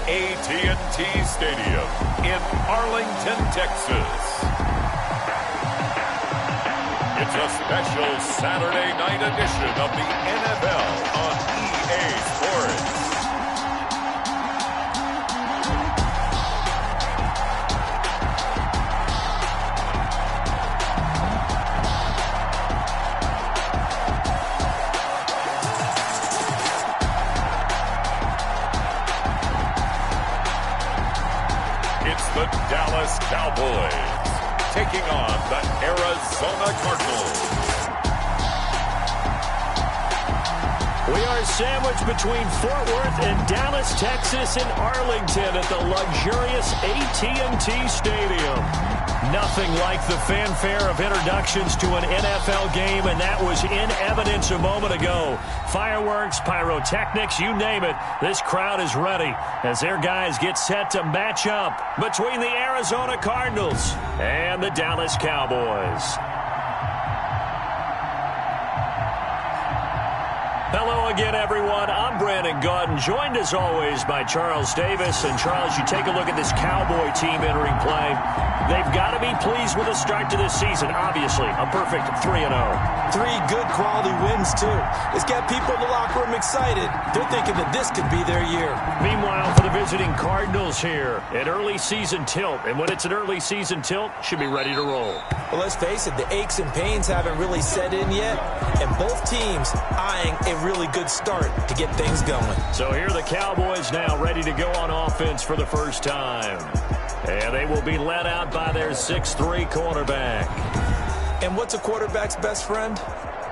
AT&T Stadium in Arlington, Texas. It's a special Saturday night edition of the NFL on EA Sports. The Dallas Cowboys taking on the Arizona Cardinals. We are sandwiched between Fort Worth and Dallas, Texas, and Arlington at the luxurious AT&T Stadium. Nothing like the fanfare of introductions to an NFL game, and that was in evidence a moment ago. Fireworks, pyrotechnics, you name it. This crowd is ready as their guys get set to match up between the Arizona Cardinals and the Dallas Cowboys. Hello again, everyone. I'm Brandon Gaudin, joined as always by Charles Davis. And Charles, you take a look at this Cowboy team entering play. They've got to be pleased with the start to this season. Obviously, a perfect 3-0. 3 good quality wins, too. It's got people in the locker room excited. They're thinking that this could be their year. Meanwhile, for the visiting Cardinals here, an early season tilt. And when it's an early season tilt, should be ready to roll. Well, let's face it, the aches and pains haven't really set in yet. And both teams eyeing a really good start to get things going. So here are the Cowboys now ready to go on offense for the first time. And they will be led out by their 6'3" quarterback. And what's a quarterback's best friend?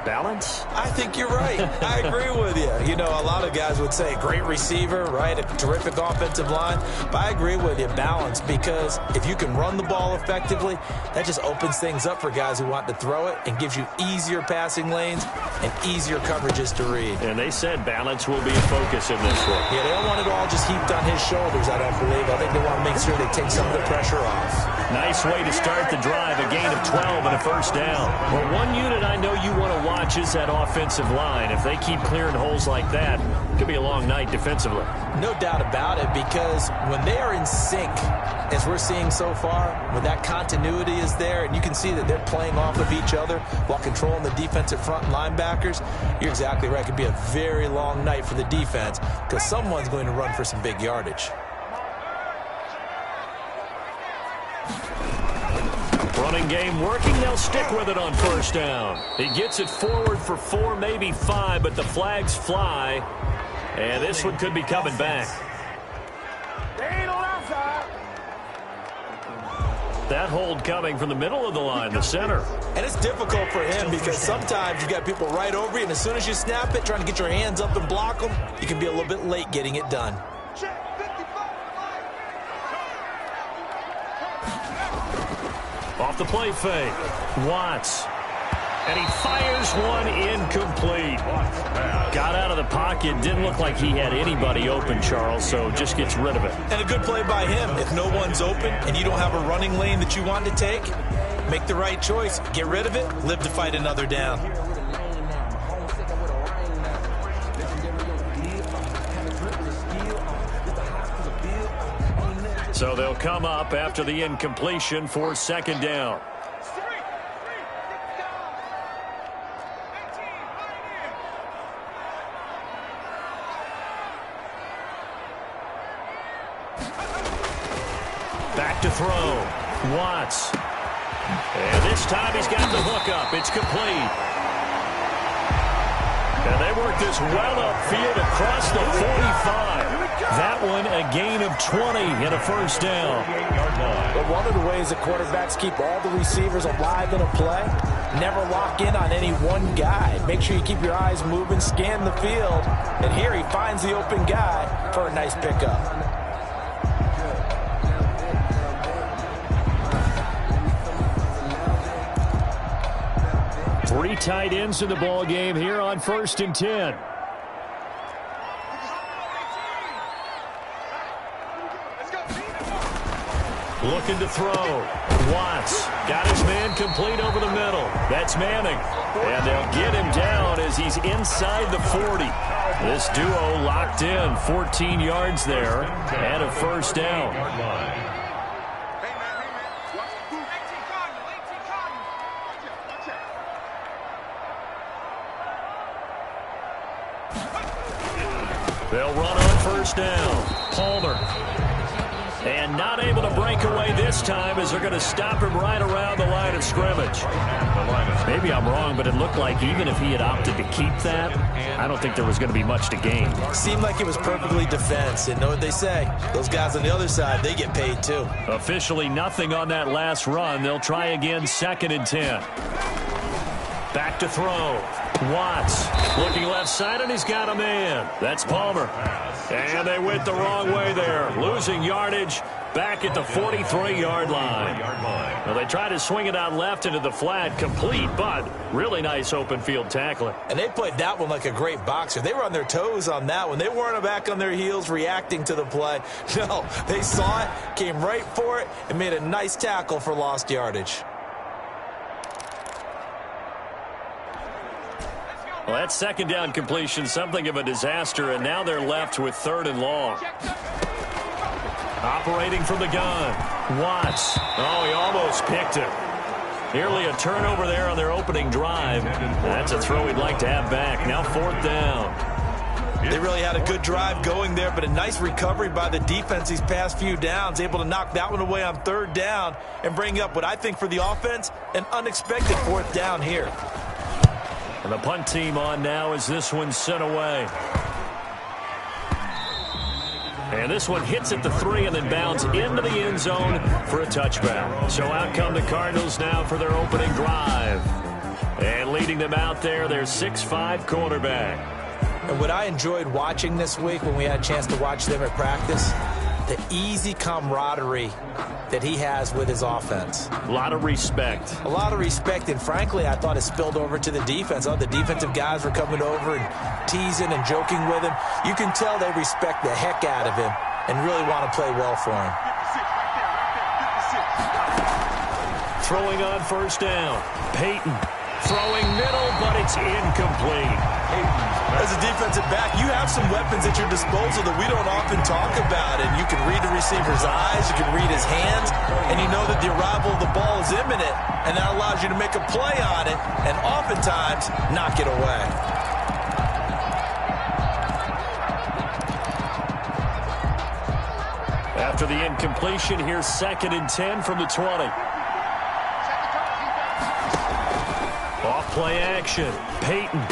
Balance? I think you're right. I agree with you. You know, a lot of guys would say great receiver, right? A terrific offensive line. But I agree with you, balance, because if you can run the ball effectively, that just opens things up for guys who want to throw it and gives you easier passing lanes and easier coverages to read. And they said balance will be a focus in this one. Yeah, they don't want it all just heaped on his shoulders, I don't believe. I think they want to make sure they take some of the pressure off. Nice way to start the drive, a gain of 12 and a first down. Well, one unit I know you want to watch is that offensive line. If they keep clearing holes like that, it could be a long night defensively. No doubt about it, because when they are in sync, as we're seeing so far, when that continuity is there, and you can see that they're playing off of each other while controlling the defensive front and linebackers, you're exactly right. It could be a very long night for the defense because someone's going to run for some big yardage. Running game working. They'll stick with it on first down. He gets it forward for 4, maybe 5, but the flags fly. And this one could be coming back. That hold coming from the middle of the line, the center. And it's difficult for him because sometimes you got people right over you, and as soon as you snap it, trying to get your hands up and block them, you can be a little bit late getting it done. Off the play fake. Watts. And he fires one incomplete. Got out of the pocket. Didn't look like he had anybody open, Charles, so just gets rid of it. And a good play by him. If no one's open and you don't have a running lane that you want to take, make the right choice. Get rid of it. Live to fight another down. So they'll come up after the incompletion for second down. Back to throw. Watts. And this time he's got the hook up. It's complete. And they work this well upfield across the 45. That one a gain of 20 and a first down. But one of the ways the quarterbacks keep all the receivers alive in a play, never lock in on any one guy. Make sure you keep your eyes moving, scan the field. And here he finds the open guy for a nice pickup. Three tight ends in the ball game here on 1st and 10. Looking to throw. Watts got his man complete over the middle. That's Manning. And they'll get him down as he's inside the 40. This duo locked in. 14 yards there and a first down. They'll run on first down. Palmer. And not able to break away this time as they're going to stop him right around the line of scrimmage. Maybe I'm wrong, but it looked like even if he had opted to keep that, I don't think there was going to be much to gain. Seemed like it was perfectly defense. And know what they say? Those guys on the other side, they get paid too. Officially nothing on that last run. They'll try again, 2nd and 10. Back to throw. Watts looking left side, and he's got a man. That's Palmer. And they went the wrong way there, losing yardage back at the 43-yard line. Well, they tried to swing it out left into the flat, complete, but really nice open field tackling. And they played that one like a great boxer. They were on their toes on that one. They weren't back on their heels reacting to the play. No, they saw it, came right for it, and made a nice tackle for lost yardage. Well, that 2nd down completion, something of a disaster, and now they're left with 3rd and long. Operating from the gun. Watts. Oh, he almost picked it. Nearly a turnover there on their opening drive. That's a throw he'd like to have back. Now 4th down. They really had a good drive going there, but a nice recovery by the defense these past few downs, able to knock that one away on 3rd down and bring up what I think for the offense, an unexpected 4th down here. And the punt team on now as this one sent away. And this one hits at the 3 and then bounds into the end zone for a touchback. So out come the Cardinals now for their opening drive. And leading them out there, their 6'5" quarterback. And what I enjoyed watching this week when we had a chance to watch them at practice, the easy camaraderie that he has with his offense. A lot of respect. A lot of respect, and frankly, I thought it spilled over to the defense. The defensive guys were coming over and teasing and joking with him. You can tell they respect the heck out of him and really want to play well for him. Throwing on first down. Peyton throwing middle, but it's incomplete. As a defensive back, you have some weapons at your disposal that we don't often talk about. And you can read the receiver's eyes, you can read his hands, and you know that the arrival of the ball is imminent, and that allows you to make a play on it and oftentimes knock it away. After the incompletion, here's 2nd and 10 from the 20. Off play action. Peyton.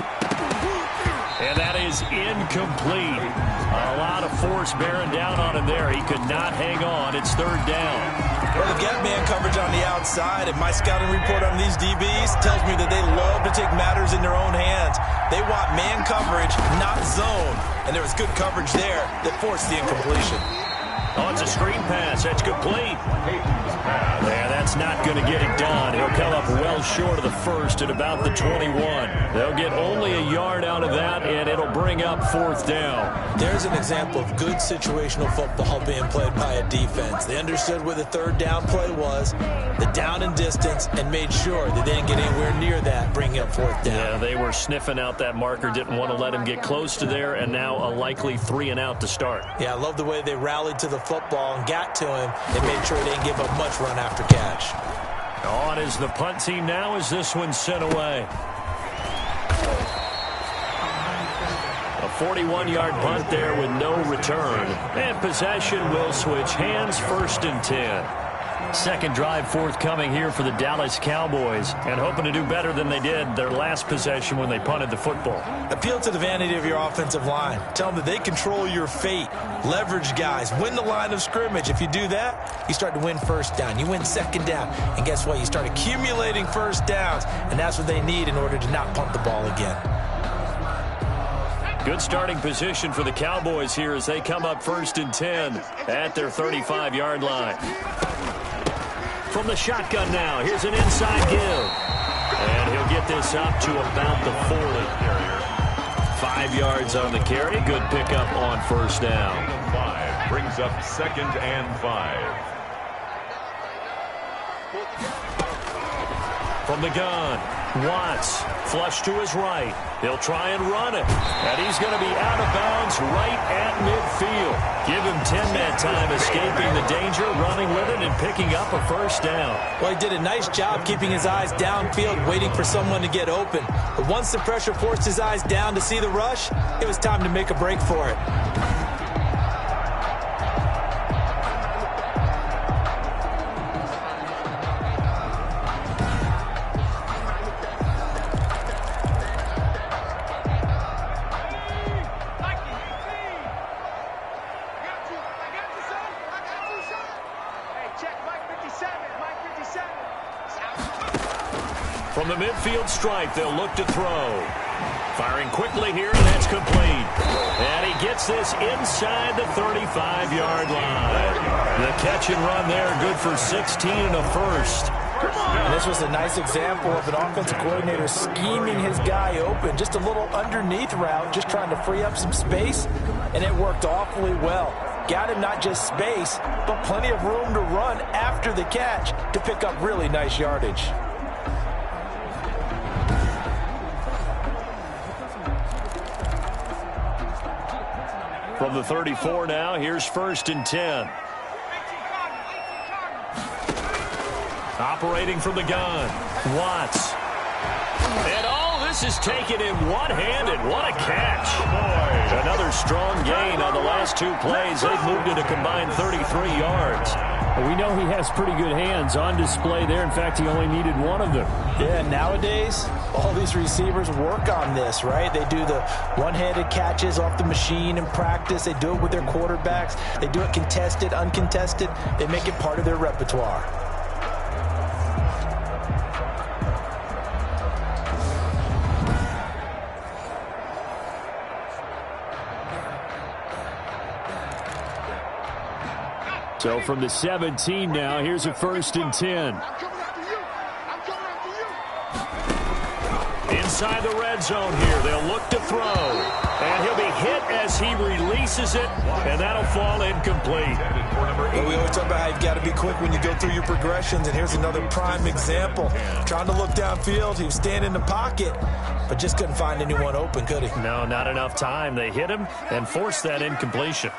And that is incomplete. A lot of force bearing down on him there. He could not hang on. It's 3rd down. Well, the get man coverage on the outside, and my scouting report on these DBs tells me that they love to take matters in their own hands. They want man coverage, not zone. And there was good coverage there that forced the incompletion. Oh, it's a screen pass. That's complete. Yeah, that's not going to get it done. He'll come up well short of the first at about the 21. They'll get only a yard out of that, and it'll bring up 4th down. There's an example of good situational football being played by a defense. They understood where the 3rd down play was, the down and distance, and made sure that they didn't get anywhere near that, bringing up 4th down. Yeah, they were sniffing out that marker, didn't want to let him get close to there, and now a likely 3 and out to start. Yeah, I love the way they rallied to the football and got to him and made sure they didn't give up much run after catch. On is the punt team now as this one's sent away. A 41-yard punt there with no return. And possession will switch hands, 1st and 10. Second drive forthcoming here for the Dallas Cowboys, and hoping to do better than they did their last possession when they punted the football. Appeal to the vanity of your offensive line. Tell them that they control your fate. Leverage guys. Win the line of scrimmage. If you do that, you start to win 1st down. You win 2nd down. And guess what? You start accumulating 1st downs, and that's what they need in order to not punt the ball again. Good starting position for the Cowboys here as they come up 1st and 10 at their 35-yard line. From the shotgun now, here's an inside give. And he'll get this up to about the 40. 5 yards on the carry. Good pickup on 1st down. Brings up 2nd and 5. From the gun, Watts, flush to his right. He'll try and run it. And he's going to be out of bounds right at midfield. Give him 10 that time, escaping the danger, running with it, and picking up a first down. Well, he did a nice job keeping his eyes downfield, waiting for someone to get open. But once the pressure forced his eyes down to see the rush, it was time to make a break for it. From the midfield stripe, they'll look to throw. Firing quickly here, and that's complete. And he gets this inside the 35-yard line. The catch and run there, good for 16 and a first. And this was a nice example of an offensive coordinator scheming his guy open. Just a little underneath route, just trying to free up some space, and it worked awfully well. Got him not just space, but plenty of room to run after the catch to pick up really nice yardage. From the 34 now, here's 1st and 10. Operating from the gun, Watts. And all this is taken in one-handed. What a catch. Another strong gain on the last 2 plays. They've moved it a combined 33 yards. We know he has pretty good hands on display there. In fact, he only needed one of them. Yeah, nowadays, all these receivers work on this, right? They do the one-handed catches off the machine in practice. They do it with their quarterbacks. They do it contested, uncontested. They make it part of their repertoire. So from the 17 now, here's a 1st and 10. Inside the red zone here, they'll look to throw. And he'll be hit as he releases it, and that'll fall incomplete. Well, we always talk about how you've got to be quick when you go through your progressions, and here's another prime example. Trying to look downfield, he was standing in the pocket, but just couldn't find anyone open, could he? No, not enough time. They hit him and forced that incompletion.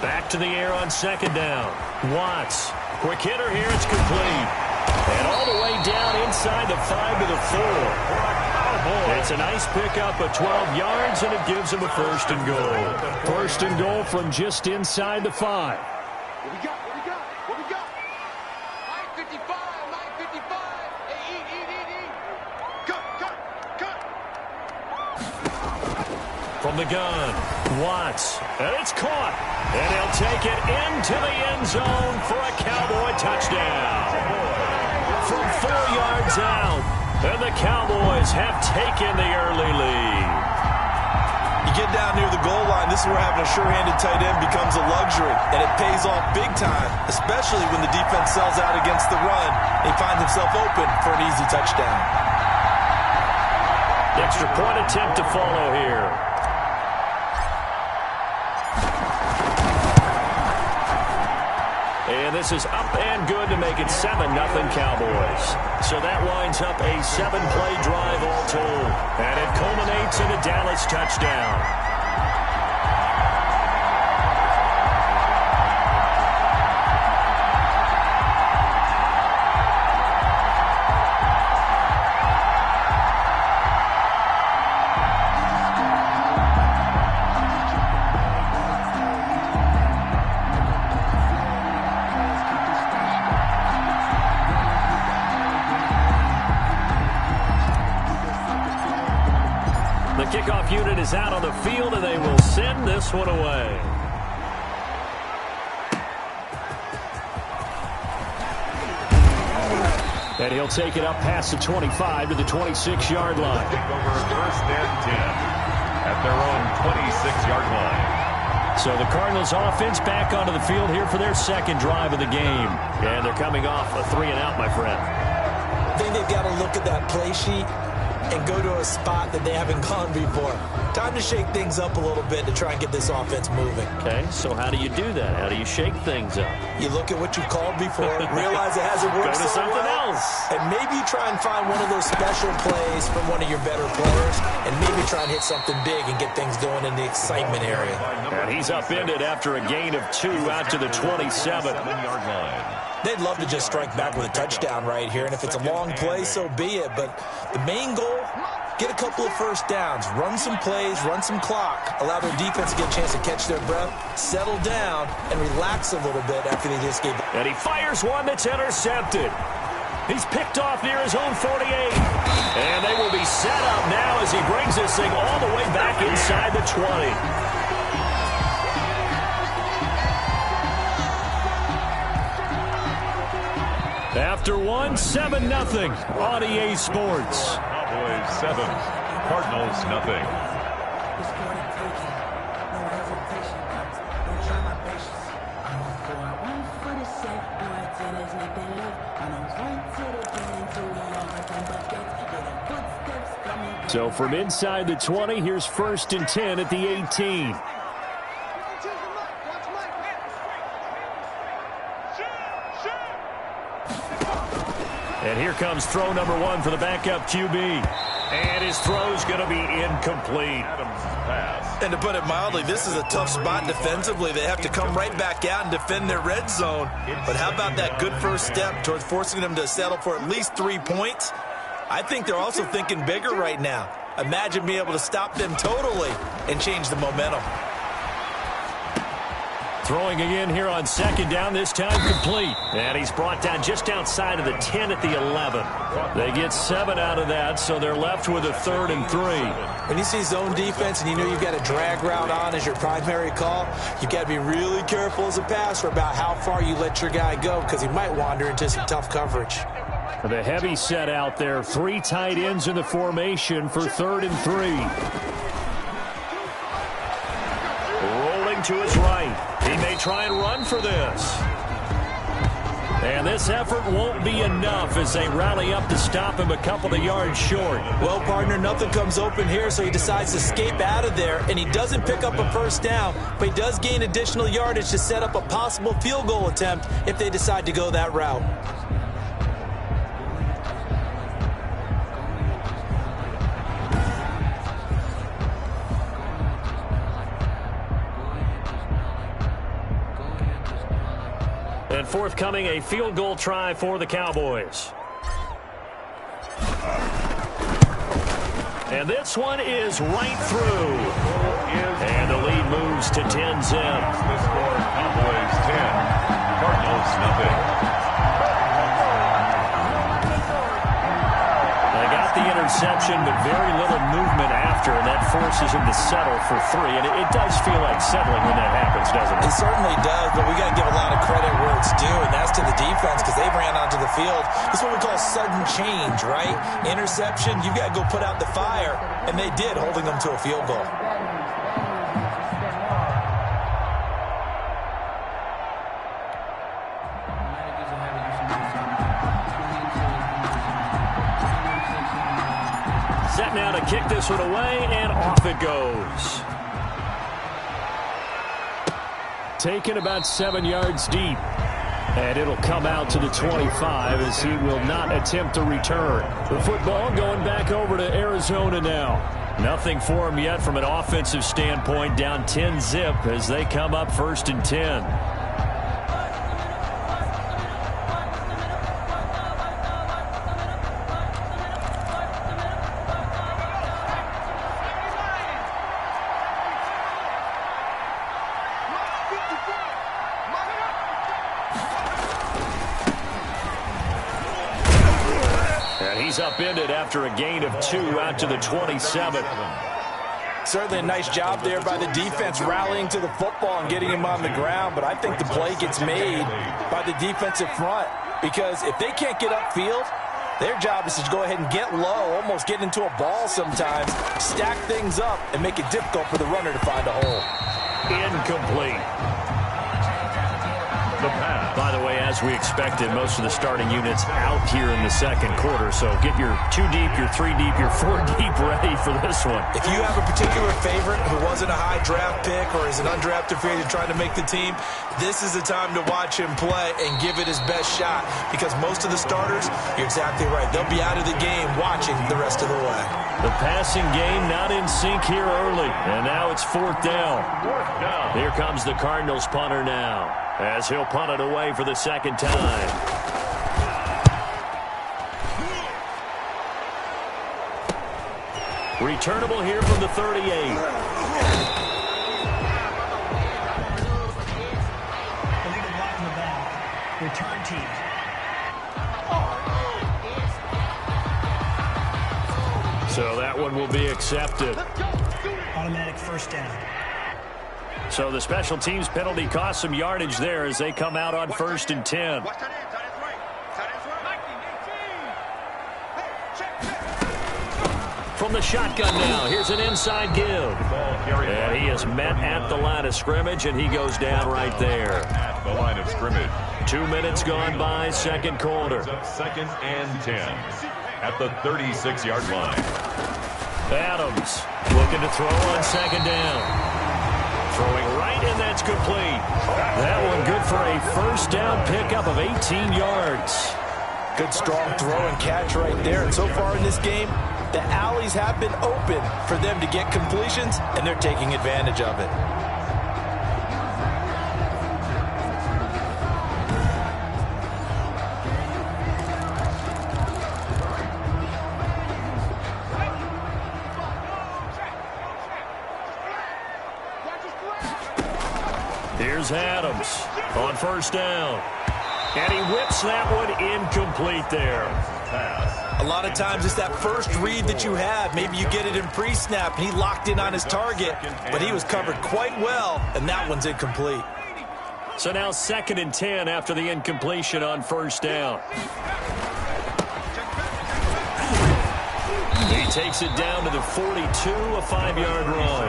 Back to the air on 2nd down. Watts. Quick hitter here. It's complete. And all the way down inside the 5 to the 4. It's a nice pickup of 12 yards, and it gives him a 1st and goal. 1st and goal from just inside the 5. What we got? What we got? 955. Hey, eat. Cut. From the gun, Watts. And it's caught. And he'll take it into the end zone for a Cowboy touchdown. From 4 yards out, and the Cowboys have taken the early lead. You get down near the goal line, this is where having a sure-handed tight end becomes a luxury, and it pays off big time, especially when the defense sells out against the run. He finds himself open for an easy touchdown. Extra point attempt to follow here. And this is up and good to make it 7-0 Cowboys. So that winds up a 7-play drive all told. And it culminates in a Dallas touchdown. The kickoff unit is out on the field, and they will send this one away. And he'll take it up past the 25 to the 26-yard line. Take over 1st and 10 at their own 26-yard line. So the Cardinals offense back onto the field here for their 2nd drive of the game. And they're coming off a 3-and-out, my friend. I think they've got to look at that play sheet and go to a spot that they haven't gone before. Time to shake things up a little bit to try and get this offense moving. Okay, so how do you do that? How do you shake things up? You look at what you called before, realize it hasn't worked Go to something else. and maybe try and find one of those special plays from one of your better players, and maybe try and hit something big and get things going in the excitement area. And he's upended after a gain of 2 out to the 27-yard line. They'd love to just strike back with a touchdown right here, and if it's a long play, so be it. But the main goal, get a couple of first downs, run some plays, run some clock, allow their defense to get a chance to catch their breath, settle down, and relax a little bit after they just gave. And he fires one that's intercepted. He's picked off near his own 48. And they will be set up now as he brings this thing all the way back inside the 20. After one, 7-0 on EA Sports. Cowboys 7, Cardinals 0. So from inside the 20, here's 1st and 10 at the 18. And here comes throw number 1 for the backup QB. And his throw's going to be incomplete. Adams pass. And to put it mildly, this is a tough spot defensively. They have to come right back out and defend their red zone. But how about that good first step towards forcing them to settle for at least 3 points? I think they're also thinking bigger right now. Imagine being able to stop them totally and change the momentum. Throwing again here on 2nd down, this time complete. And he's brought down just outside of the 10 at the 11. They get 7 out of that, so they're left with a 3rd and 3. When you see zone defense and you know you've got a drag route on as your primary call, you've got to be really careful as a passer about how far you let your guy go because he might wander into some tough coverage. The heavy set out there, 3 tight ends in the formation for 3rd and 3. Rolling to his right. He may try and run for this. And this effort won't be enough as they rally up to stop him a couple of yards short. Well, partner, nothing comes open here, so he decides to escape out of there, and he doesn't pick up a first down, but he does gain additional yardage to set up a possible field goal attempt if they decide to go that route. And forthcoming, a field goal try for the Cowboys. And this one is right through. And the lead moves to 10-zip. The score, Cowboys 10, Cardinals 0. They got the interception, but very little movement after, and that forces him to settle for 3. And it does feel like settling when that happens, doesn't it? It certainly does, but we got to give a lot of credit where it's due, and that's to the defense because they ran onto the field. This is what we call sudden change, right? Interception, you've got to go put out the fire, and they did, holding them to a field goal. Set now to kick this one away, and off it goes. Taken about 7 yards deep. And it'll come out to the 25 as he will not attempt to return. The football going back over to Arizona now. Nothing for him yet from an offensive standpoint, down 10-zip as they come up 1st and 10. He's upended after a gain of 2 out to the 27. Certainly a nice job there by the defense rallying to the football and getting him on the ground, but I think the play gets made by the defensive front because if they can't get upfield, their job is to go ahead and get low, almost get into a ball sometimes, stack things up, and make it difficult for the runner to find a hole. Incomplete. The pass. By the way, as we expected, most of the starting units out here in the second quarter. So get your 2 deep, your 3 deep, your 4 deep ready for this one. If you have a particular favorite who wasn't a high draft pick or is an undrafted free agent trying to make the team, this is the time to watch him play and give it his best shot, because most of the starters, you're exactly right, they'll be out of the game watching the rest of the way. The passing game not in sync here early, and now it's 4th down. Here comes the Cardinals punter now, as he'll punt it away for the second time. Returnable here from the 38. Illegal block in the back. Return team. So that one will be accepted. Automatic first down. So the special teams penalty cost some yardage there as they come out on 1st and 10. From the shotgun now, here's an inside give. And he is met at the line of scrimmage, and he goes down right there. At the line of scrimmage. 2 minutes gone by, second quarter. 2nd and 10 at the 36-yard line. Adams looking to throw on 2nd down. Throwing right, and that's complete. That one good for a first down pickup of 18 yards. Good strong throw and catch right there. And so far in this game, the alleys have been open for them to get completions, and they're taking advantage of it. Here's Adams on 1st down. And he whips that one incomplete there. A lot of times it's that first read that you have. Maybe you get it in pre-snap, and he locked in on his target, but he was covered quite well, and that one's incomplete. So now 2nd and 10 after the incompletion on 1st down. He takes it down to the 42, a 5-yard run.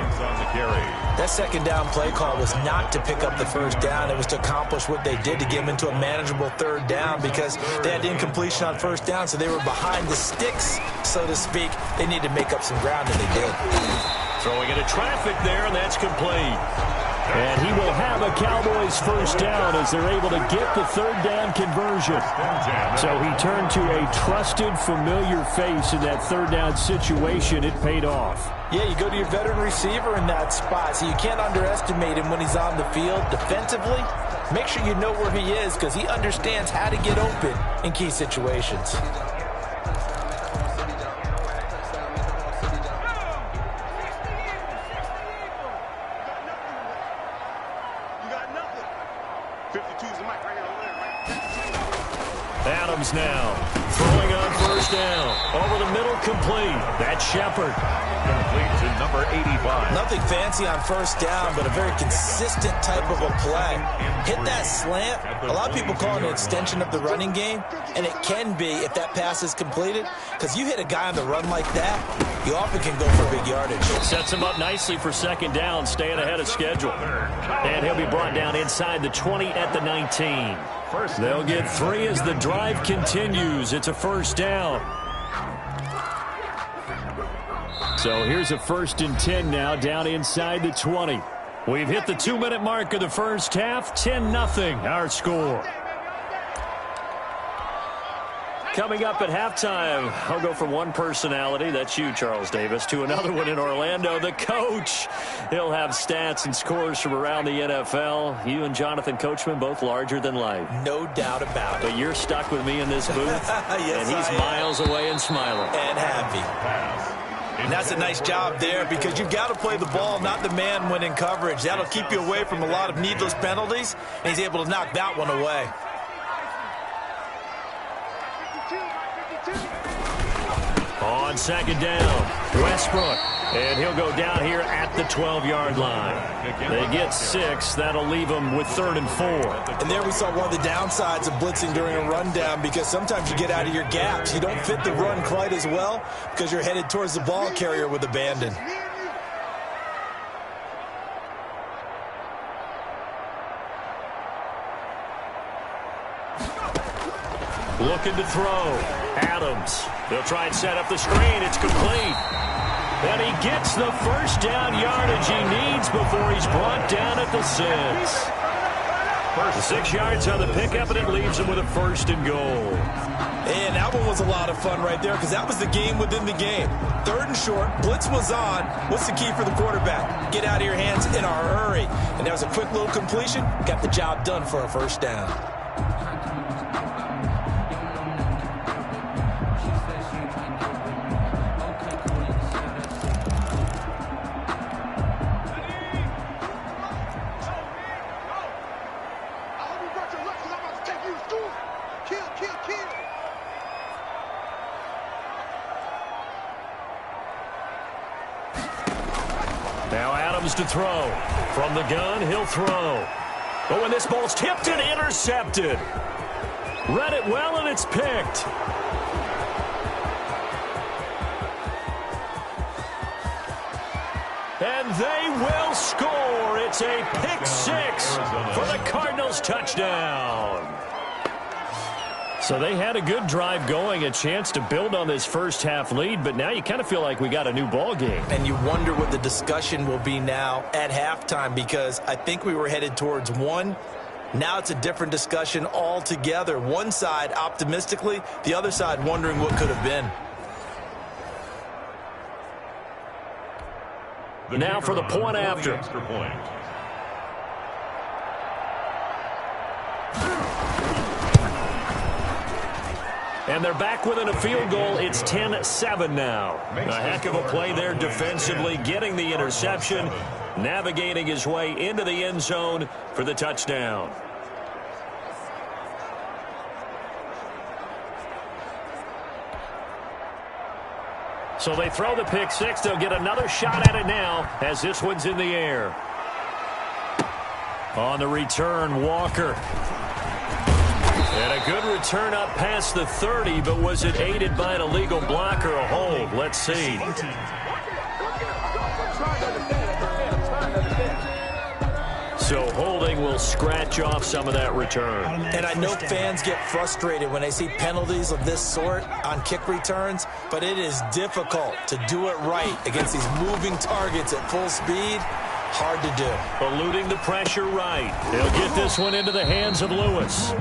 That 2nd down play call was not to pick up the first down. It was to accomplish what they did, to get them into a manageable 3rd down, because they had incompletion on 1st down, so they were behind the sticks, so to speak. They needed to make up some ground, and they did. Throwing into traffic there, and that's complete. And he will have a Cowboys first down as they're able to get the 3rd down conversion. So he turned to a trusted, familiar face in that 3rd down situation. It paid off. Yeah, you go to your veteran receiver in that spot, so you can't underestimate him when he's on the field. Defensively, make sure you know where he is, because he understands how to get open in key situations. Adams now throwing on 1st down. Over the middle, complete. That's Shepard. Complete to number 85. Nothing fancy on 1st down, but a very consistent type of a play. Hit that slant. A lot of people call it an extension of the running game, and it can be if that pass is completed, because you hit a guy on the run like that, you often can go for big yardage. Sets him up nicely for 2nd down, staying ahead of schedule. And he'll be brought down inside the 20 at the 19. They'll get 3 as the drive continues. It's a 1st down. So here's a 1st and 10 now, down inside the 20. We've hit the 2-minute mark of the first half. 10-0 our score. Coming up at halftime, I'll go from one personality, that's you, Charles Davis, to another one in Orlando, the coach. He'll have stats and scores from around the NFL. You and Jonathan Coachman, both larger than life. No doubt about it. But you're stuck with me in this booth, yes, and he's miles away and smiling. And happy. And that's a nice job there, because you've got to play the ball, not the man when in coverage. That'll keep you away from a lot of needless penalties, and he's able to knock that one away. On 2nd down, Westbrook. And he'll go down here at the 12-yard line. They get 6. That'll leave them with 3rd and 4. And there we saw one of the downsides of blitzing during a rundown, because sometimes you get out of your gaps. You don't fit the run quite as well because you're headed towards the ball carrier with abandon. Looking to throw. Adams. They'll try and set up the screen. It's complete. And he gets the first down yardage he needs before he's brought down at the 6. 6 yards on the pickup, and it leaves him with a 1st and goal. And that one was a lot of fun right there because that was the game within the game. 3rd and short, blitz was on. What's the key for the quarterback? Get out of your hands in a hurry. And that was a quick little completion. Got the job done for a 1st down. Now Adams to throw. From the gun, he'll throw. Oh, and this ball's tipped and intercepted. Read it well, and it's picked. And they will score. It's a pick 6 for the Cardinals touchdown. So they had a good drive going, a chance to build on this first half lead, but now you kind of feel like we got a new ball game. And you wonder what the discussion will be now at halftime, because I think we were headed towards 1. Now it's a different discussion altogether. One side optimistically, the other side wondering what could have been. Now for the point after. And they're back within a field goal. It's 10-7 now. A heck of a play there defensively, getting the interception, navigating his way into the end zone for the touchdown. So they throw the pick 6. They'll get another shot at it now as this one's in the air. On the return, Walker. And a good return up past the 30, but was it aided by an illegal block or a hold? Let's see. So holding will scratch off some of that return. And I know fans get frustrated when they see penalties of this sort on kick returns, but it is difficult to do it right against these moving targets at full speed. Hard to do. Eluding the pressure right. They'll get this one into the hands of Lewis.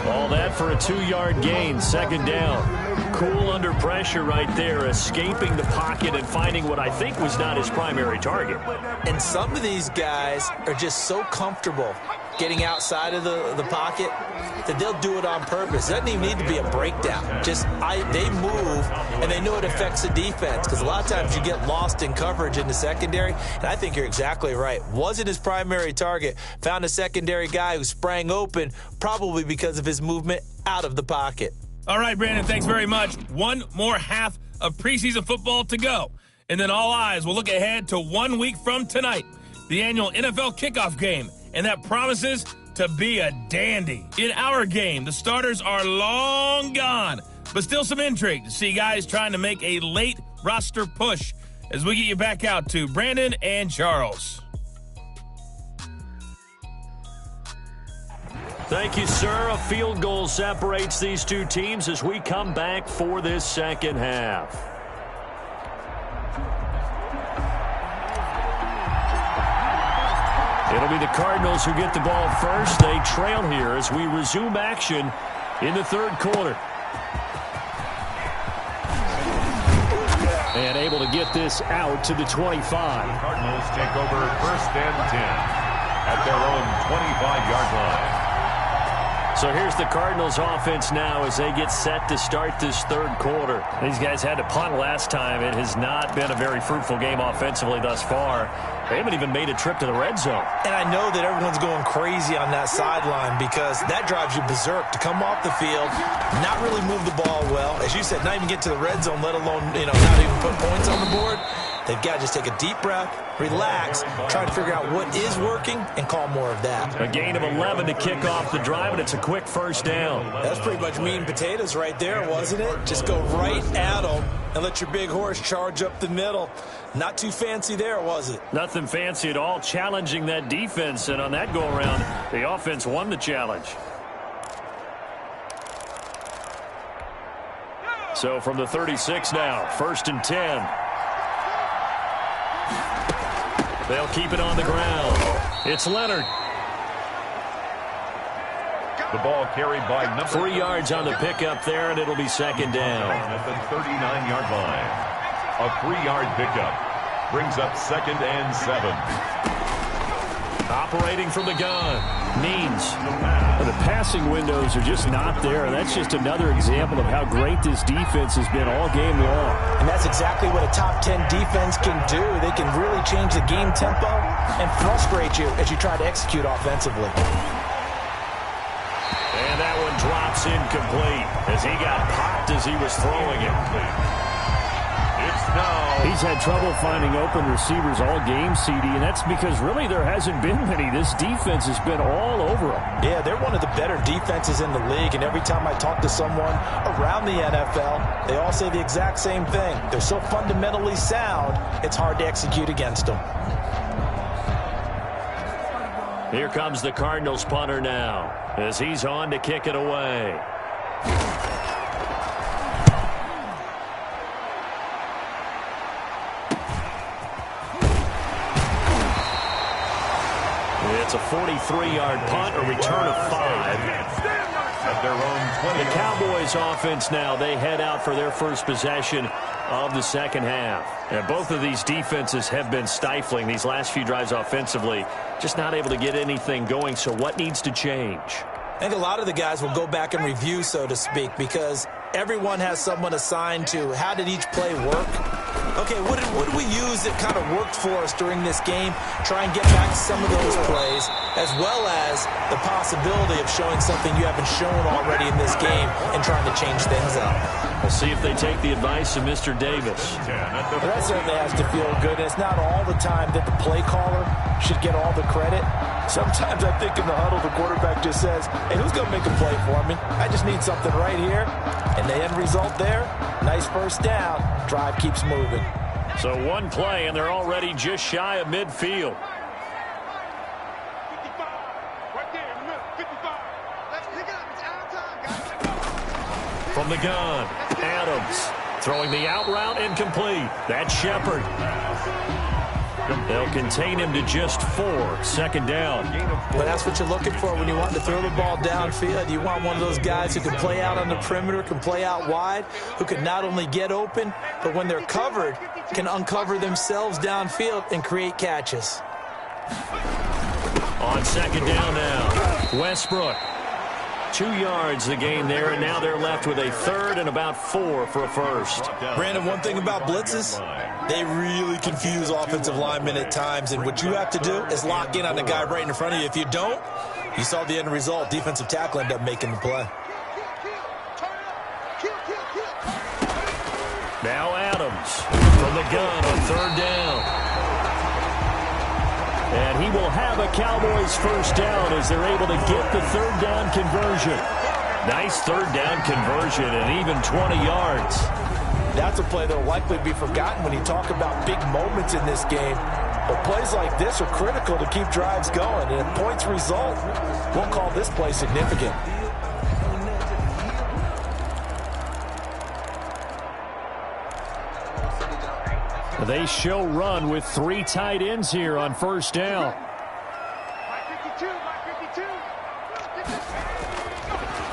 All that for a 2-yard gain, 2nd down. Cool under pressure right there, escaping the pocket and finding what I think was not his primary target. And some of these guys are just so comfortable getting outside of the pocket that they'll do it on purpose. It doesn't even need to be a breakdown. They move, and they know it affects the defense, because a lot of times you get lost in coverage in the secondary, and I think you're exactly right. Wasn't his primary target. Found a secondary guy who sprang open, probably because of his movement out of the pocket. All right, Brandon, thanks very much. One more half of preseason football to go. And then all eyes will look ahead to 1 week from tonight, the annual NFL kickoff game. And that promises to be a dandy. In our game, the starters are long gone, but still some intrigue to see guys trying to make a late roster push as we get you back out to Brandon and Charles. Thank you, sir. A field goal separates these two teams as we come back for this second half. It'll be the Cardinals who get the ball first. They trail here as we resume action in the 3rd quarter. And able to get this out to the 25. The Cardinals take over 1st and 10 at their own 25-yard line. So here's the Cardinals offense now as they get set to start this 3rd quarter. These guys had to punt last time. It has not been a very fruitful game offensively thus far. They haven't even made a trip to the red zone. And I know that everyone's going crazy on that sideline because that drives you berserk to come off the field, not really move the ball well. As you said, not even get to the red zone, let alone, not even put points on the board. They've got to just take a deep breath, relax, try to figure out what is working, and call more of that. A gain of 11 to kick off the drive, and it's a quick 1st down. That's pretty much meat and potatoes right there, wasn't it? Just go right at them and let your big horse charge up the middle. Not too fancy there, was it? Nothing fancy at all, challenging that defense, and on that go-around, the offense won the challenge. So from the 36 now, 1st and 10. They'll keep it on the ground. It's Leonard. The ball carried by number 3 yards on the pickup there, and it'll be 2nd down. At the 39-yard line. A 3-yard pickup brings up 2nd and 7. Operating from the gun means the passing windows are just not there. That's just another example of how great this defense has been all game long. And that's exactly what a top 10 defense can do. They can really change the game tempo and frustrate you as you try to execute offensively. And that one drops incomplete as he got popped as he was throwing it. He's had trouble finding open receivers all game, CD, and that's because really there hasn't been many. This defense has been all over them. Yeah, they're one of the better defenses in the league, and every time I talk to someone around the NFL, they all say the exact same thing. They're so fundamentally sound, it's hard to execute against them. Here comes the Cardinals punter now as he's on to kick it away. It's a 43-yard punt, a return of 5. At their own 20. The Cowboys offense now, they head out for their first possession of the second half. And both of these defenses have been stifling these last few drives offensively, just not able to get anything going. So what needs to change? I think a lot of the guys will go back and review, so to speak, because everyone has someone assigned to how did each play work. Okay, what did we use that kind of worked for us during this game? Try and get back to some of those plays, as well as the possibility of showing something you haven't shown already in this game and trying to change things up. We'll see if they take the advice of Mr. Davis. Well, that certainly has to feel good. And it's not all the time that the play caller should get all the credit. Sometimes I think in the huddle, the quarterback just says, hey, who's going to make a play for me? I just need something right here. And the end result there, nice first down. Drive keeps moving. So one play, and they're already just shy of midfield. 55. Right there in the middle. 55. Let's pick it up. It's out of time, guys. From the gun, Adams throwing the out route incomplete. That's Shepard. They'll contain him to just 4. 2nd down. Well, that's what you're looking for when you want to throw the ball downfield. You want one of those guys who can play out on the perimeter, can play out wide, who can not only get open, but when they're covered, can uncover themselves downfield and create catches. On 2nd down now, Westbrook. 2 yards the gain there, and now they're left with a 3rd and about 4 for a first. Brandon, one thing about blitzes, they really confuse offensive linemen at times, and what you have to do is lock in on the guy right in front of you. If you don't, you saw the end result. Defensive tackle ended up making the play. Now Adams from the gun on 3rd down. And he will have a Cowboys first down as they're able to get the 3rd down conversion. Nice 3rd down conversion and even 20 yards. That's a play that will likely be forgotten when you talk about big moments in this game. But plays like this are critical to keep drives going. And if points result, we'll call this play significant. They show run with 3 tight ends here on first down.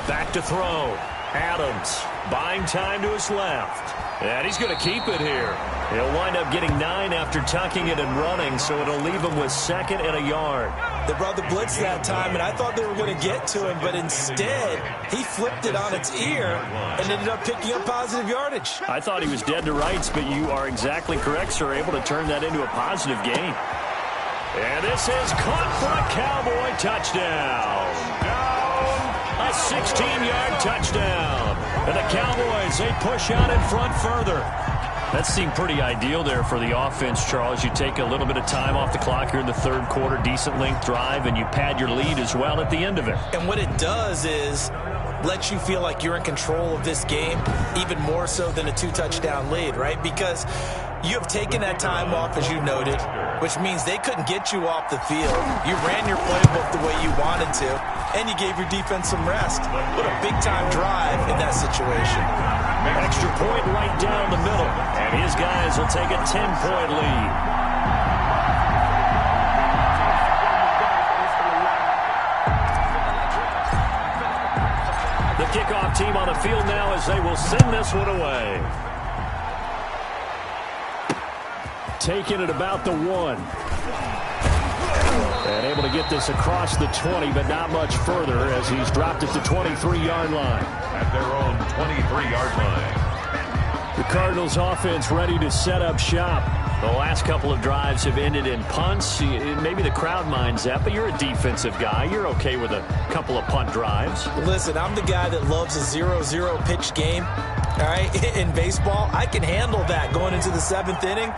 Back to throw. Adams buying time to his left. And he's going to keep it here. He'll wind up getting 9 after tucking it and running, so it'll leave him with 2nd and a yard. They brought the blitz that time, and I thought they were going to get to him, but instead, he flipped it on its ear and ended up picking up positive yardage. I thought he was dead to rights, but you are exactly correct, sir, able to turn that into a positive gain. And this is caught for a Cowboy touchdown. A 16-yard touchdown. And the Cowboys, they push out in front further. That seemed pretty ideal there for the offense, Charles. You take a little bit of time off the clock here in the 3rd quarter, decent length drive, and you pad your lead as well at the end of it. And what it does is lets you feel like you're in control of this game, even more so than a 2-touchdown lead, right? Because you have taken that time off, as you noted, which means they couldn't get you off the field. You ran your playbook the way you wanted to, and you gave your defense some rest. What a big-time drive in that situation. Extra point right down the middle. And his guys will take a 10-point lead. The kickoff team on the field now as they will send this one away. Taking it about the 1. And able to get this across the 20, but not much further as he's dropped it to 23-yard line. At their own 23-yard line. The Cardinals offense ready to set up shop. The last couple of drives have ended in punts. Maybe the crowd minds that, but you're a defensive guy. You're okay with a couple of punt drives. Listen, I'm the guy that loves a 0-0 pitch game. All right, in baseball, I can handle that going into the 7th inning.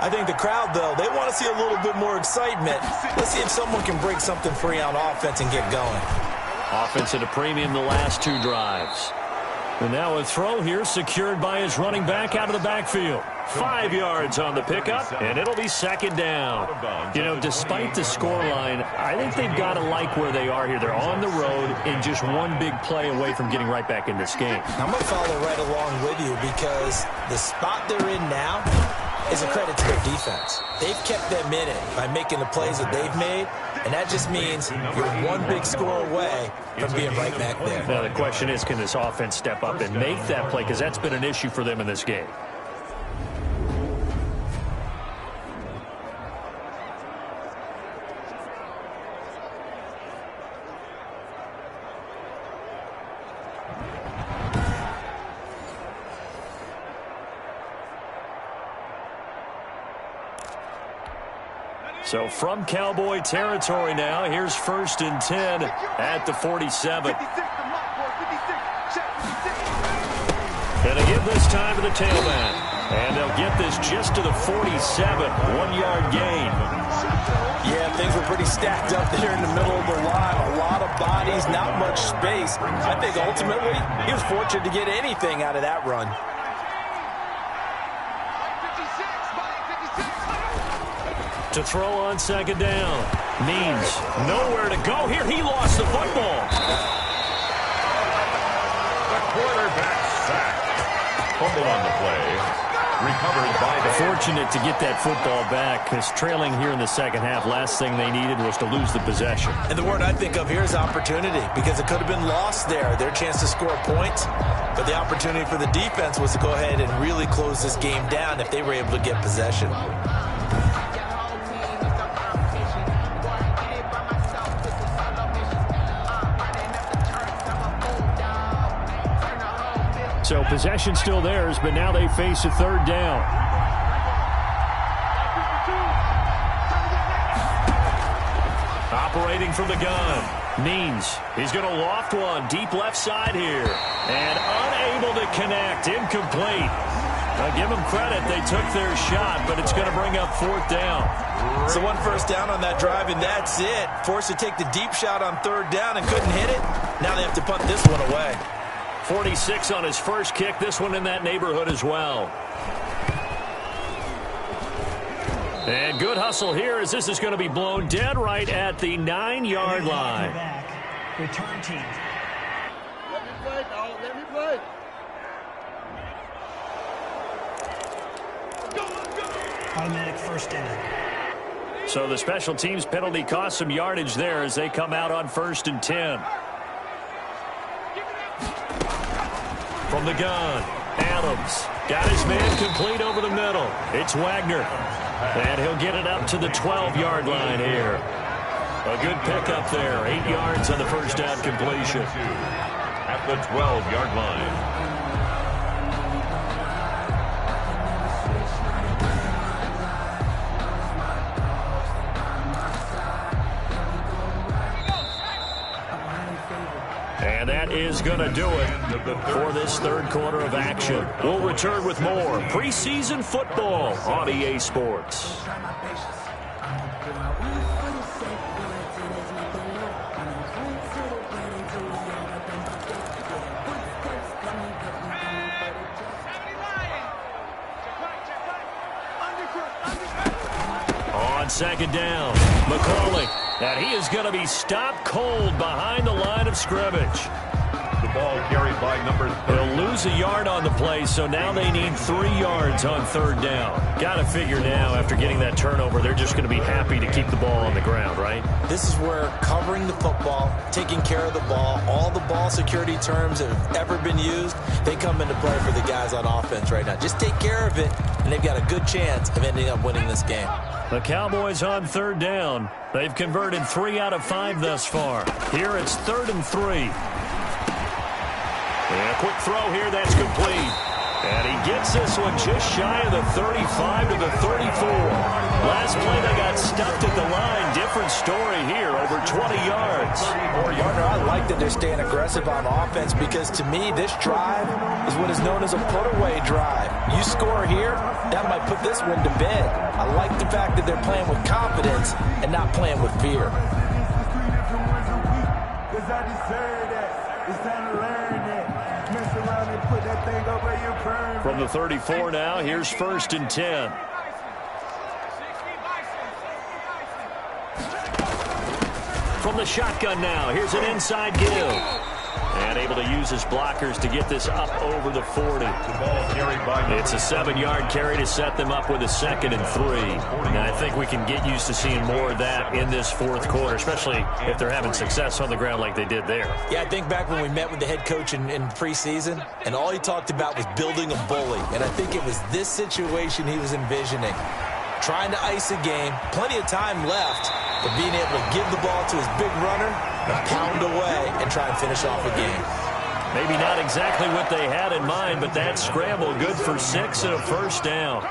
I think the crowd, though, they want to see a little bit more excitement. Let's see if someone can break something free on offense and get going. Offense at a premium the last 2 drives. And now a throw here secured by his running back out of the backfield. 5 yards on the pickup, and it'll be 2nd down. You know, despite the scoreline, I think they've got to like where they are here. They're on the road and just one big play away from getting right back in this game. I'm going to follow right along with you because the spot they're in now is a credit to their defense. They've kept them in it by making the plays that they've made, and that just means you're one big score away from being right back there. Now the question is, can this offense step up and make that play? Because that's been an issue for them in this game. So from Cowboy territory now, here's 1st and 10 at the 47. And they give this time to the tailback. And they'll get this just to the 47, 1-yard gain. Yeah, things were pretty stacked up there in the middle of the line. A lot of bodies, not much space. I think ultimately he was fortunate to get anything out of that run. To throw on 2nd down. Means nowhere to go here. He lost the football. The quarterback sacked. Fumble on the play. Recovered by the... Fortunate to get that football back because trailing here in the 2nd half, last thing they needed was to lose the possession. And the word I think of here is opportunity because it could have been lost there. Their chance to score points. But the opportunity for the defense was to go ahead and really close this game down if they were able to get possession. So possession still theirs, but now they face a 3rd down. Operating from the gun. Means he's going to loft one deep left side here. And unable to connect. Incomplete. Now give them credit. They took their shot, but it's going to bring up 4th down. So 1 first down on that drive, and that's it. Forced to take the deep shot on 3rd down and couldn't hit it. Now they have to punt this one away. 46 on his first kick. This one in that neighborhood as well. And good hustle here as this is going to be blown dead right at the 9-yard line. Return team. Let me play, dog. Let me play. Automatic 1st down. So the special teams penalty cost some yardage there as they come out on 1st and 10. From the gun, Adams got his man complete over the middle. It's Wagner, and he'll get it up to the 12-yard line here. A good pickup there, 8 yards on the first down completion. At the 12-yard line. And that is going to do it for this 3rd quarter of action. We'll return with more preseason football on EA Sports. On 2nd down, McCauley. And he is going to be stopped cold behind the line of scrimmage. The ball carried by number 30. They'll lose a yard on the play, so now they need 3 yards on third down. Got to figure now, after getting that turnover, they're just going to be happy to keep the ball on the ground, right? This is where covering the football, taking care of the ball, all the ball security terms that have ever been used, they come into play for the guys on offense right now. Just take care of it, and they've got a good chance of ending up winning this game. The Cowboys on third down. They've converted 3 out of 5 thus far. Here it's 3rd and 3. And a quick throw here, that's complete. And he gets this one just shy of the 35 to the 34. Last play they got stuffed at the line. Different story here, over 20 yards. Partner, I like that they're staying aggressive on offense because to me this drive is what is known as a put-away drive. You score here, that might put this one to bed. I like the fact that they're playing with confidence and not playing with fear. From the 34 now, here's 1st and 10. From the shotgun now, here's an inside give. And able to use his blockers to get this up over the 40. It's a 7-yard carry to set them up with a 2nd and 3. And I think we can get used to seeing more of that in this 4th quarter, especially if they're having success on the ground like they did there. Yeah, I think back when we met with the head coach in preseason, and all he talked about was building a bully. And I think it was this situation he was envisioning. Trying to ice a game, plenty of time left, but being able to give the ball to his big runner and pound away and try and finish off a game. Maybe not exactly what they had in mind, but that scramble good for 6 and a 1st down.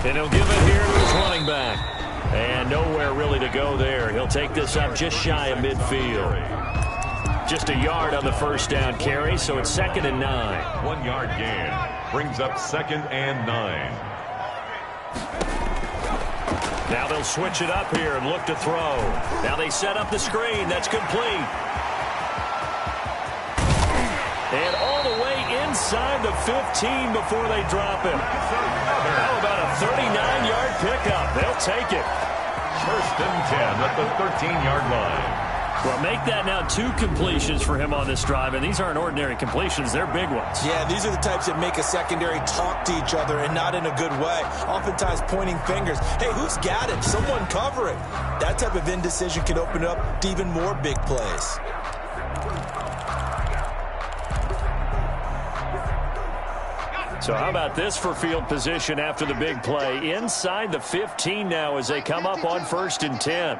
And he'll give it here to his running back. And nowhere really to go there. He'll take this up just shy of midfield. Just a yard on the 1st down carry, so it's 2nd and 9. 1 yard gain brings up 2nd and 9. Now they'll switch it up here and look to throw. Now they set up the screen. That's complete. And all the way inside the 15 before they drop him. How about a 39-yard pickup? They'll take it. 1st and 10 at the 13-yard line. Well, make that now 2 completions for him on this drive, and these aren't ordinary completions. They're big ones. Yeah, these are the types that make a secondary talk to each other and not in a good way. Oftentimes pointing fingers. Hey, who's got it? Someone cover it. That type of indecision can open up to even more big plays. So how about this for field position after the big play? Inside the 15 now as they come up on 1st and 10.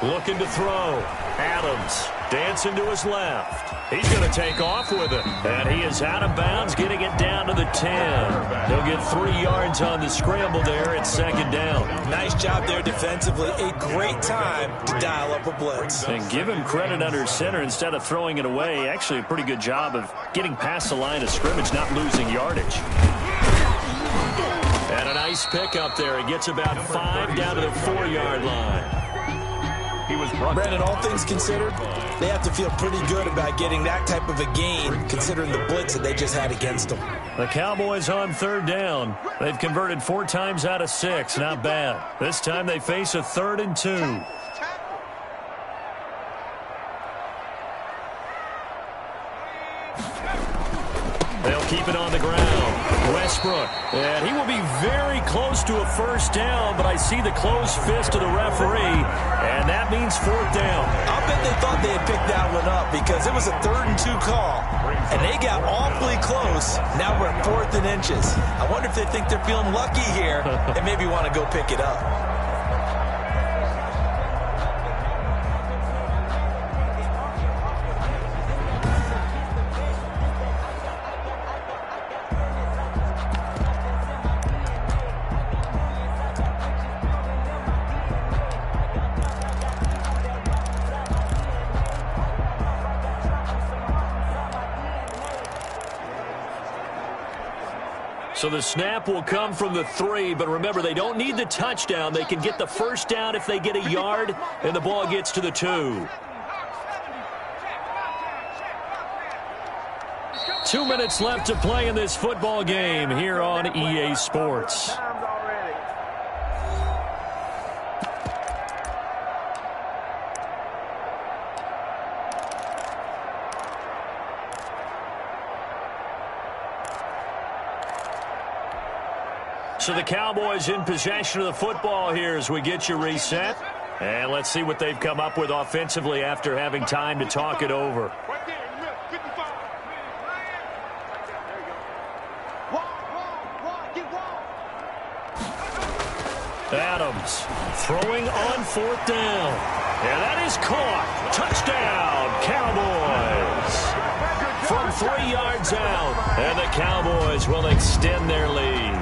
Looking to throw. Adams dancing to his left. He's going to take off with it. And he is out of bounds, getting it down to the 10. He'll get 3 yards on the scramble there at 2nd down. Nice job there defensively. A great time to dial up a blitz. And give him credit under center instead of throwing it away. Actually, a pretty good job of getting past the line of scrimmage, not losing yardage. And a nice pick up there. He gets about 5 down to the 4-yard line. Brandon, all things considered, they have to feel pretty good about getting that type of a gain considering the blitz that they just had against them. The Cowboys on 3rd down. They've converted 4 times out of 6. Not bad. This time they face a 3rd and 2. They'll keep it on the ground. Westbrook. And he will be very close to a 1st down, but I see the closed fist of the referee, and that means 4th down. I'll bet they thought they had picked that one up because it was a 3rd and 2 call, and they got awfully close. Now we're at 4th and inches. I wonder if they think they're feeling lucky here and maybe want to go pick it up. So the snap will come from the 3, but remember, they don't need the touchdown. They can get the 1st down if they get a yard, and the ball gets to the 2. 2 minutes left to play in this football game here on EA Sports. So the Cowboys in possession of the football here as we get you reset. And let's see what they've come up with offensively after having time to talk it over. Right there, in the middle, 55. Get wrong. Adams throwing on 4th down. And that is caught. Touchdown, Cowboys. From 3 yards out. And the Cowboys will extend their lead.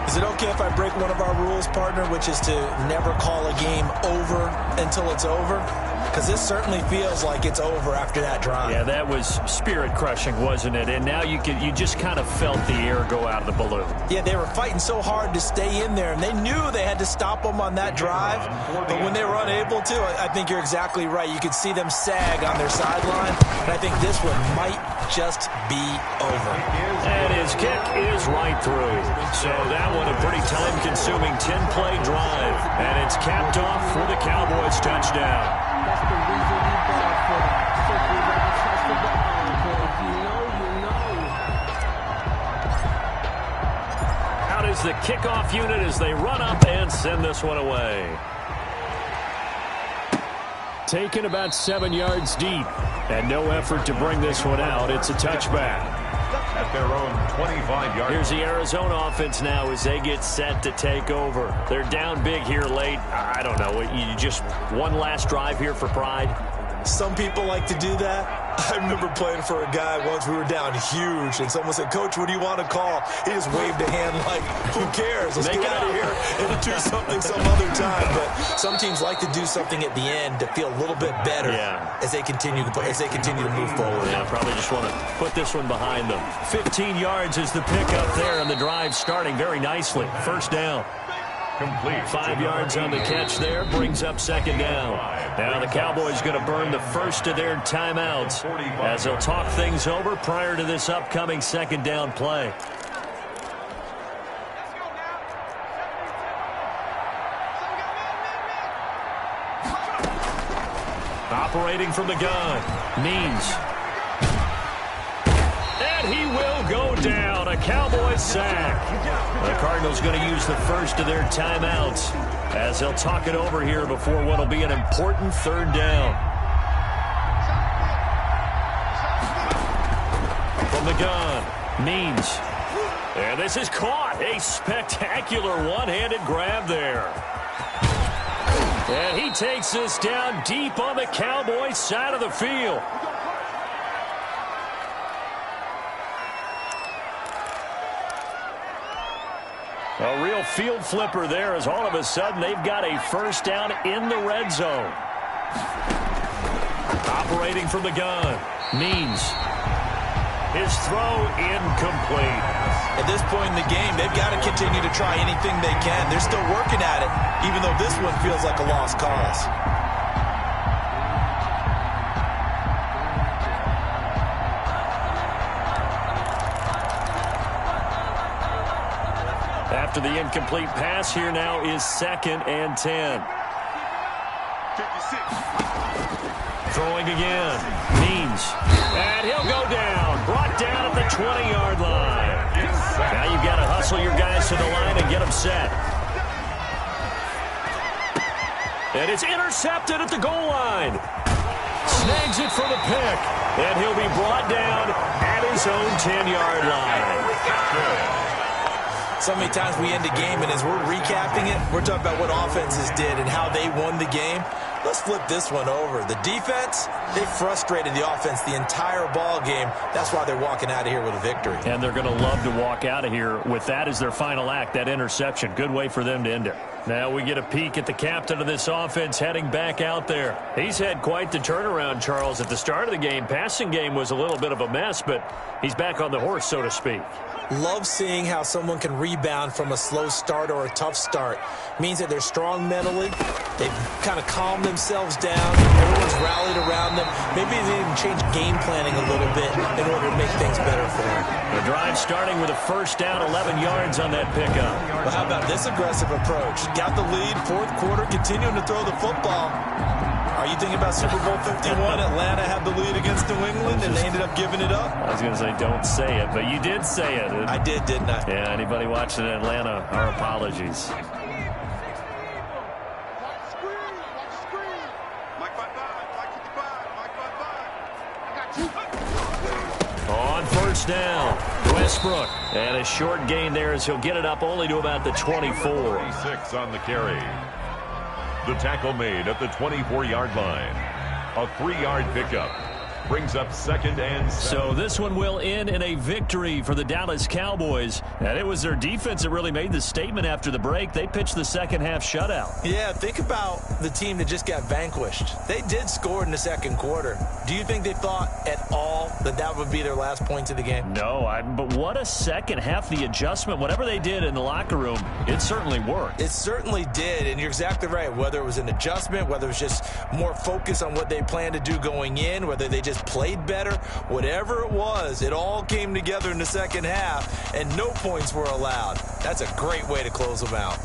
Is it okay if I break one of our rules, partner, which is to never call a game over until it's over? Because this certainly feels like it's over after that drive. Yeah, that was spirit-crushing, wasn't it? And now you just kind of felt the air go out of the balloon. Yeah, they were fighting so hard to stay in there, and they knew they had to stop them on that drive. But when they were unable to, I think you're exactly right. You could see them sag on their sideline, and I think this one might just be over. And his kick is right through. So that one a pretty time-consuming 10-play drive. And it's capped off for the Cowboys touchdown. That's the reason we bought for it. Simply never touch the ball. If you know, you know. Out is the kickoff unit as they run up and send this one away. Taken about 7 yards deep. And no effort to bring this one out. It's a touchback. At their own 25-yard. Here's the Arizona offense now as they get set to take over. They're down big here late. I don't know. You just one last drive here for pride. Some people like to do that. I remember playing for a guy once. We were down huge, and someone said, "Coach, what do you want to call?" He just waved a hand like, "Who cares? Let's get out of here and do something some other time." But some teams like to do something at the end to feel a little bit better as they continue to move forward. Yeah, probably just want to put this one behind them. 15 yards is the pickup there, and the drive starting very nicely. First down. Complete. 5 yards on the catch there, brings up second down. Now the Cowboys going to burn the first of their timeouts as they'll talk things over prior to this upcoming second down play. Operating from the gun, Means. And he will go down. A Cowboys sack. The Cardinals going to use the first of their timeouts as they'll talk it over here before what will be an important third down. From the gun, Means. And this is caught. A spectacular one-handed grab there. And he takes this down deep on the Cowboys side of the field. A real field flipper there as all of a sudden they've got a first down in the red zone. Operating from the gun, Means. His throw incomplete. At this point in the game, they've got to continue to try anything they can. They're still working at it, even though this one feels like a lost cause. After the incomplete pass, here now is 2nd and 10. 56. Throwing again. Means. And he'll go down. Brought down at the 20-yard line. Now you've got to hustle your guys to the line and get them set. And it's intercepted at the goal line. Snags it for the pick. And he'll be brought down at his own 10-yard line. So many times we end a game, and as we're recapping it, we're talking about what offenses did and how they won the game. Let's flip this one over. The defense, they frustrated the offense the entire ball game. That's why they're walking out of here with a victory. And they're going to love to walk out of here with that as their final act, that interception. Good way for them to end it. Now we get a peek at the captain of this offense heading back out there. He's had quite the turnaround, Charles. At the start of the game, passing game was a little bit of a mess, but he's back on the horse, so to speak. Love seeing how someone can rebound from a slow start or a tough start. Means that they're strong mentally. They've kind of calmed themselves down. Everyone's rallied around them. Maybe they even changed game planning a little bit in order to make things better for them. The drive starting with a first down, 11 yards on that pickup. But how about this aggressive approach? Got the lead, fourth quarter, continuing to throw the football. Are Are you thinking about Super Bowl 51? Atlanta had the lead against New England, and they ended up giving it up? I was going to say, don't say it, but you did say it. I did, didn't I? Yeah, anybody watching Atlanta, our apologies. On first down, Westbrook. And a short gain there as he'll get it up only to about the 24. 26 on the carry. The tackle made at the 24-yard line. A 3-yard pickup. Brings up 2nd and 7. So this one will end in a victory for the Dallas Cowboys. And it was their defense that really made the statement after the break. They pitched the second half shutout. Yeah, think about the team that just got vanquished. They did score in the second quarter. Do you think they thought at all that that would be their last points of the game? No, but what a second half. The adjustment, whatever they did in the locker room, it certainly worked. It certainly did, and you're exactly right. Whether it was an adjustment, whether it was just more focus on what they planned to do going in, whether they just played better, whatever it was, it all came together in the second half, and no points were allowed. That's a great way to close them out.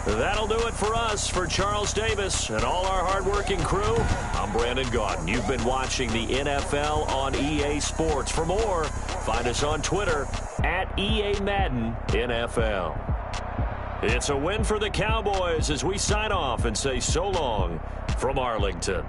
That'll do it for us. For Charles Davis and all our hardworking crew, I'm Brandon Gaudin. You've been watching the NFL on EA Sports. For more, find us on Twitter at EA Madden NFL. It's a win for the Cowboys as we sign off and say so long from Arlington.